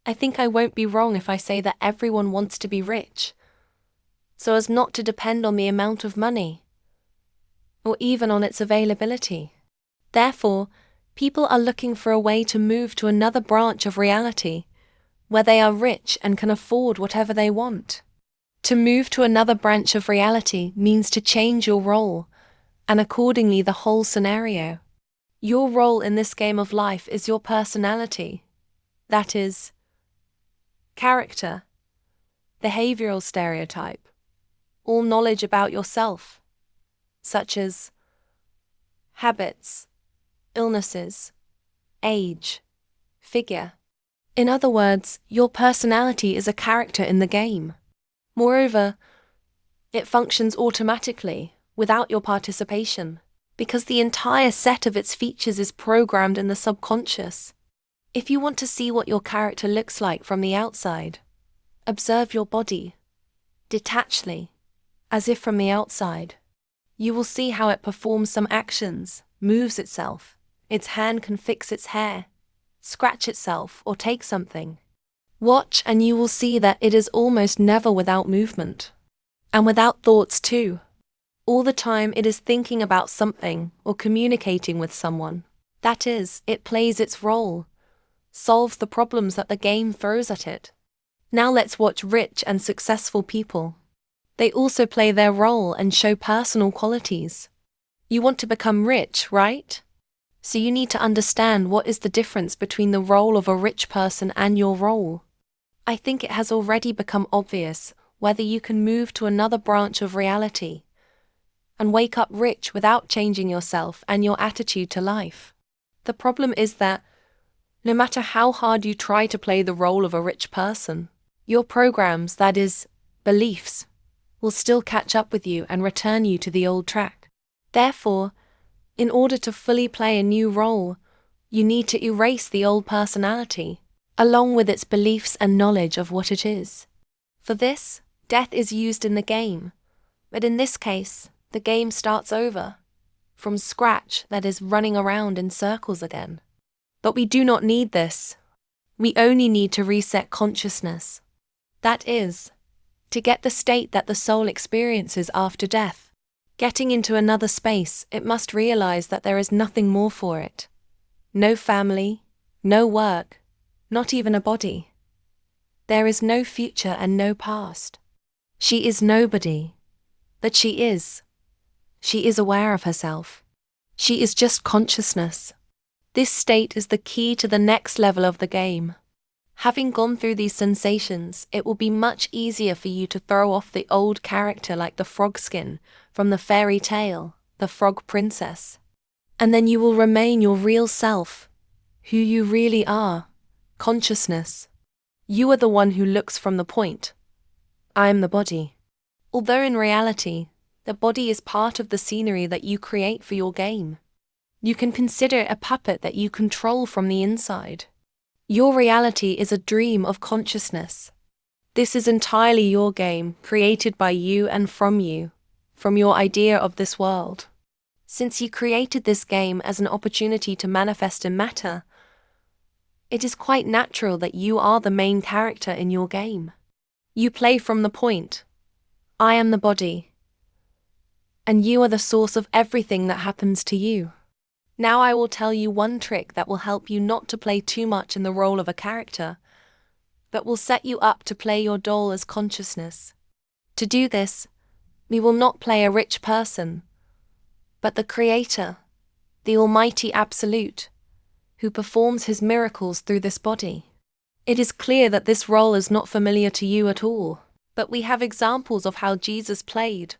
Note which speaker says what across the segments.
Speaker 1: I think I won't be wrong if I say that everyone wants to be rich, so as not to depend on the amount of money, or even on its availability. Therefore, people are looking for a way to move to another branch of reality, where they are rich and can afford whatever they want. To move to another branch of reality means to change your role, and accordingly the whole scenario. Your role in this game of life is your personality. That is, character, behavioral stereotype, all knowledge about yourself, such as habits, illnesses, age, figure. In other words, your personality is a character in the game. Moreover, it functions automatically, without your participation, because the entire set of its features is programmed in the subconscious. If you want to see what your character looks like from the outside, observe your body, detachedly, as if from the outside. You will see how it performs some actions, moves itself. Its hand can fix its hair, scratch itself, or take something. Watch and you will see that it is almost never without movement. And without thoughts too. All the time it is thinking about something or communicating with someone. That is, it plays its role, solves the problems that the game throws at it. Now let's watch rich and successful people. They also play their role and show personal qualities. You want to become rich, right? So you need to understand what is the difference between the role of a rich person and your role. I think it has already become obvious whether you can move to another branch of reality and wake up rich without changing yourself and your attitude to life. The problem is that no matter how hard you try to play the role of a rich person, your programs, that is, beliefs, will still catch up with you and return you to the old track. Therefore, in order to fully play a new role, you need to erase the old personality, along with its beliefs and knowledge of what it is. For this, death is used in the game, but in this case, the game starts over, from scratch, that is, running around in circles again. But we do not need this. We only need to reset consciousness. That is, to get the state that the soul experiences after death. Getting into another space, it must realize that there is nothing more for it. No family, no work, not even a body. There is no future and no past. She is nobody, but she is. She is aware of herself. She is just consciousness. This state is the key to the next level of the game. Having gone through these sensations, it will be much easier for you to throw off the old character like the frog skin from the fairy tale, the frog princess. And then you will remain your real self, who you really are, consciousness. You are the one who looks from the point. I am the body. Although in reality, the body is part of the scenery that you create for your game. You can consider it a puppet that you control from the inside. Your reality is a dream of consciousness. This is entirely your game, created by you and from you, from your idea of this world. Since you created this game as an opportunity to manifest in matter, it is quite natural that you are the main character in your game. You play from the point. I am the body. And you are the source of everything that happens to you. Now I will tell you one trick that will help you not to play too much in the role of a character, but will set you up to play your role as consciousness. To do this, we will not play a rich person, but the Creator, the Almighty Absolute, who performs his miracles through this body. It is clear that this role is not familiar to you at all, but we have examples of how Jesus played,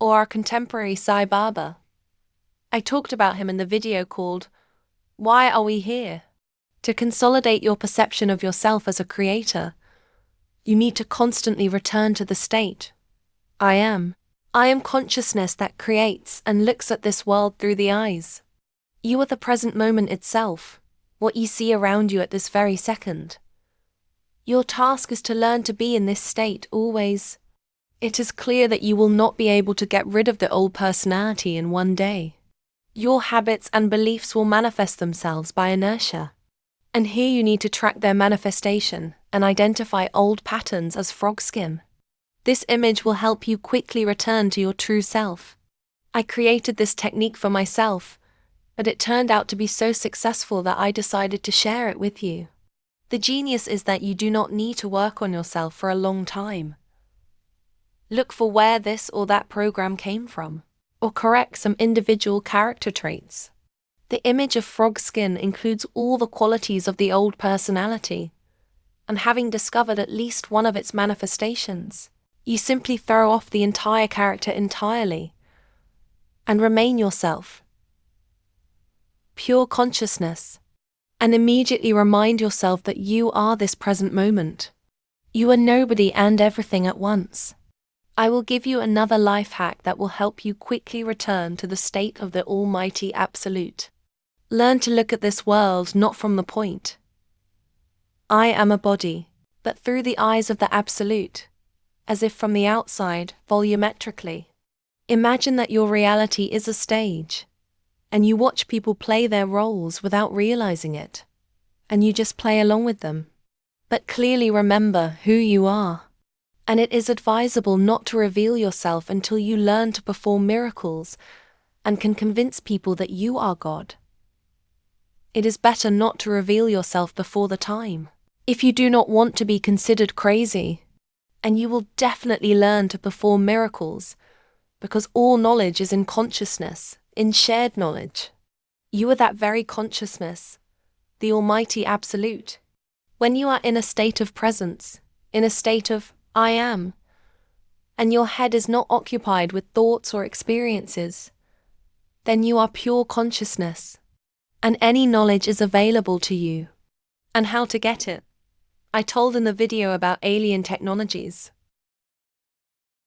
Speaker 1: or our contemporary Sai Baba. I talked about him in the video called, Why Are We Here? To consolidate your perception of yourself as a creator, you need to constantly return to the state. I am. I am consciousness that creates and looks at this world through the eyes. You are the present moment itself, what you see around you at this very second. Your task is to learn to be in this state always. It is clear that you will not be able to get rid of the old personality in one day. Your habits and beliefs will manifest themselves by inertia. And here you need to track their manifestation and identify old patterns as frog skin. This image will help you quickly return to your true self. I created this technique for myself, but it turned out to be so successful that I decided to share it with you. The genius is that you do not need to work on yourself for a long time. Look for where this or that program came from, or correct some individual character traits. The image of frog skin includes all the qualities of the old personality, and having discovered at least one of its manifestations, you simply throw off the entire character entirely and remain yourself. Pure consciousness, and immediately remind yourself that you are this present moment. You are nobody and everything at once. I will give you another life hack that will help you quickly return to the state of the Almighty Absolute. Learn to look at this world not from the point, I am a body, but through the eyes of the Absolute, as if from the outside, volumetrically. Imagine that your reality is a stage, and you watch people play their roles without realizing it, and you just play along with them. But clearly remember who you are, and it is advisable not to reveal yourself until you learn to perform miracles and can convince people that you are God. It is better not to reveal yourself before the time, if you do not want to be considered crazy, and you will definitely learn to perform miracles, because all knowledge is in consciousness, in shared knowledge. You are that very consciousness, the Almighty Absolute. When you are in a state of presence, in a state of I am, and your head is not occupied with thoughts or experiences, then you are pure consciousness, and any knowledge is available to you. And how to get it? I told in the video about alien technologies.